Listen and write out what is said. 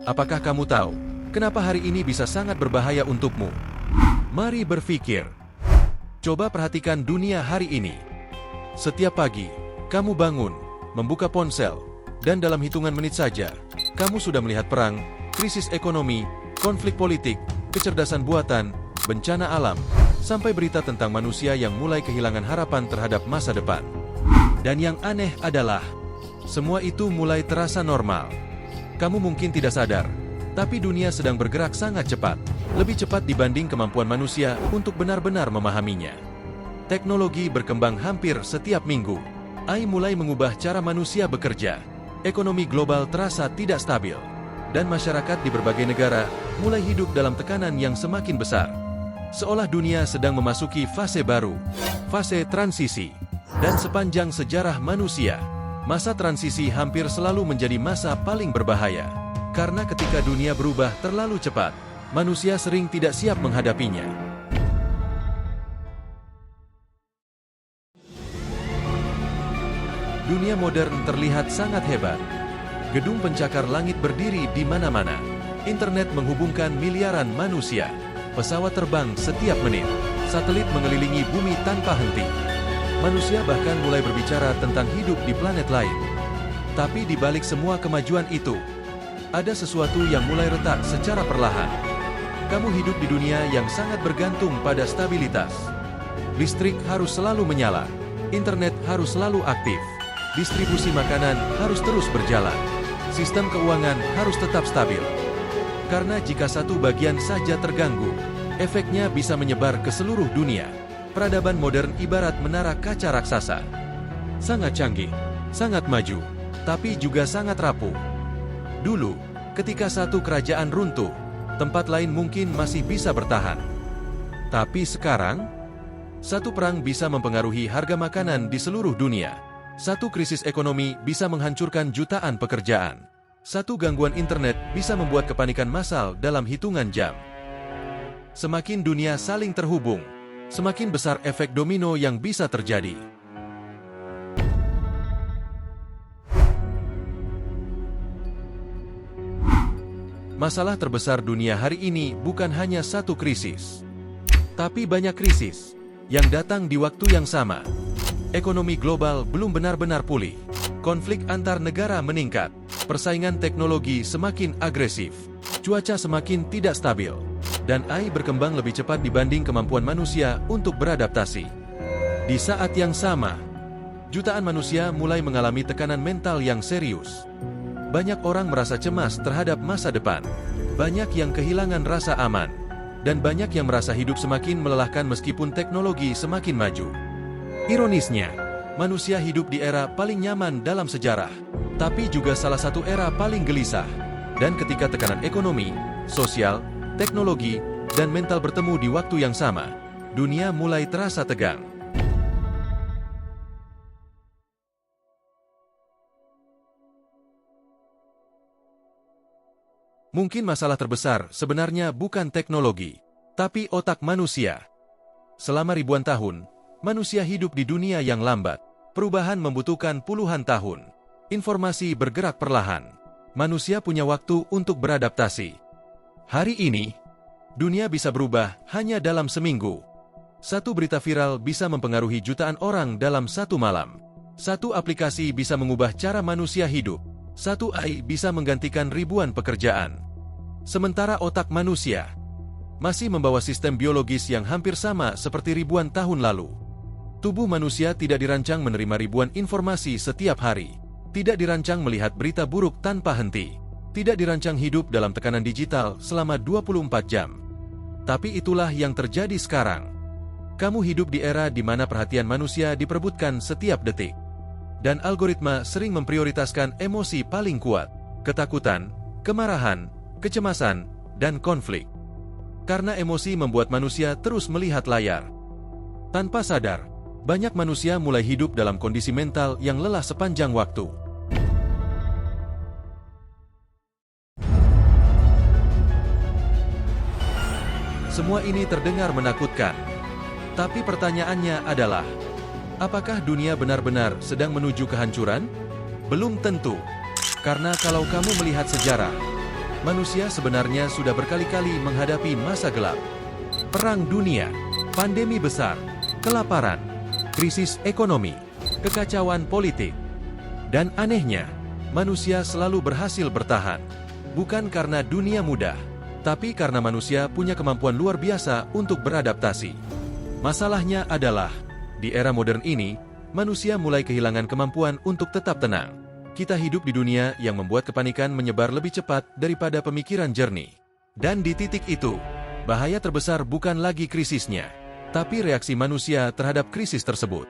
Apakah kamu tahu kenapa hari ini bisa sangat berbahaya untukmu? Mari berpikir. Coba perhatikan dunia hari ini. Setiap pagi, kamu bangun, membuka ponsel, dan dalam hitungan menit saja, kamu sudah melihat perang, krisis ekonomi, konflik politik, kecerdasan buatan, bencana alam, sampai berita tentang manusia yang mulai kehilangan harapan terhadap masa depan. Dan yang aneh adalah, semua itu mulai terasa normal. Kamu mungkin tidak sadar, tapi dunia sedang bergerak sangat cepat, lebih cepat dibanding kemampuan manusia untuk benar-benar memahaminya. Teknologi berkembang hampir setiap minggu. AI mulai mengubah cara manusia bekerja. Ekonomi global terasa tidak stabil. Dan masyarakat di berbagai negara mulai hidup dalam tekanan yang semakin besar. Seolah dunia sedang memasuki fase baru, fase transisi. Dan sepanjang sejarah manusia, masa transisi hampir selalu menjadi masa paling berbahaya. Karena ketika dunia berubah terlalu cepat, manusia sering tidak siap menghadapinya. Dunia modern terlihat sangat hebat. Gedung pencakar langit berdiri di mana-mana. Internet menghubungkan miliaran manusia. Pesawat terbang setiap menit. Satelit mengelilingi bumi tanpa henti. Manusia bahkan mulai berbicara tentang hidup di planet lain. Tapi di balik semua kemajuan itu, ada sesuatu yang mulai retak secara perlahan. Kamu hidup di dunia yang sangat bergantung pada stabilitas. Listrik harus selalu menyala. Internet harus selalu aktif. Distribusi makanan harus terus berjalan. Sistem keuangan harus tetap stabil. Karena jika satu bagian saja terganggu, efeknya bisa menyebar ke seluruh dunia. Peradaban modern ibarat menara kaca raksasa. Sangat canggih, sangat maju, tapi juga sangat rapuh. Dulu, ketika satu kerajaan runtuh, tempat lain mungkin masih bisa bertahan. Tapi sekarang, satu perang bisa mempengaruhi harga makanan di seluruh dunia. Satu krisis ekonomi bisa menghancurkan jutaan pekerjaan. Satu gangguan internet bisa membuat kepanikan massal dalam hitungan jam. Semakin dunia saling terhubung, semakin besar efek domino yang bisa terjadi. Masalah terbesar dunia hari ini bukan hanya satu krisis, tapi banyak krisis yang datang di waktu yang sama. Ekonomi global belum benar-benar pulih. Konflik antar negara meningkat. Persaingan teknologi semakin agresif. Cuaca semakin tidak stabil. Dan AI berkembang lebih cepat dibanding kemampuan manusia untuk beradaptasi. Di saat yang sama, jutaan manusia mulai mengalami tekanan mental yang serius. Banyak orang merasa cemas terhadap masa depan. Banyak yang kehilangan rasa aman. Dan banyak yang merasa hidup semakin melelahkan meskipun teknologi semakin maju. Ironisnya, manusia hidup di era paling nyaman dalam sejarah, tapi juga salah satu era paling gelisah. Dan ketika tekanan ekonomi, sosial, teknologi, dan mental bertemu di waktu yang sama, dunia mulai terasa tegang. Mungkin masalah terbesar sebenarnya bukan teknologi, tapi otak manusia. Selama ribuan tahun, manusia hidup di dunia yang lambat. Perubahan membutuhkan puluhan tahun. Informasi bergerak perlahan. Manusia punya waktu untuk beradaptasi. Hari ini, dunia bisa berubah hanya dalam seminggu. Satu berita viral bisa mempengaruhi jutaan orang dalam satu malam. Satu aplikasi bisa mengubah cara manusia hidup. Satu AI bisa menggantikan ribuan pekerjaan. Sementara otak manusia masih membawa sistem biologis yang hampir sama seperti ribuan tahun lalu. Tubuh manusia tidak dirancang menerima ribuan informasi setiap hari. Tidak dirancang melihat berita buruk tanpa henti. Tidak dirancang hidup dalam tekanan digital selama 24 jam. Tapi itulah yang terjadi sekarang. Kamu hidup di era di mana perhatian manusia diperebutkan setiap detik. Dan algoritma sering memprioritaskan emosi paling kuat. Ketakutan, kemarahan, kecemasan, dan konflik. Karena emosi membuat manusia terus melihat layar. Tanpa sadar, banyak manusia mulai hidup dalam kondisi mental yang lelah sepanjang waktu. Semua ini terdengar menakutkan. Tapi pertanyaannya adalah, apakah dunia benar-benar sedang menuju kehancuran? Belum tentu. Karena kalau kamu melihat sejarah, manusia sebenarnya sudah berkali-kali menghadapi masa gelap. Perang dunia, pandemi besar, kelaparan, krisis ekonomi, kekacauan politik. Dan anehnya, manusia selalu berhasil bertahan. Bukan karena dunia mudah, tapi karena manusia punya kemampuan luar biasa untuk beradaptasi. Masalahnya adalah, di era modern ini, manusia mulai kehilangan kemampuan untuk tetap tenang. Kita hidup di dunia yang membuat kepanikan menyebar lebih cepat daripada pemikiran jernih. Dan di titik itu, bahaya terbesar bukan lagi krisisnya, tapi reaksi manusia terhadap krisis tersebut.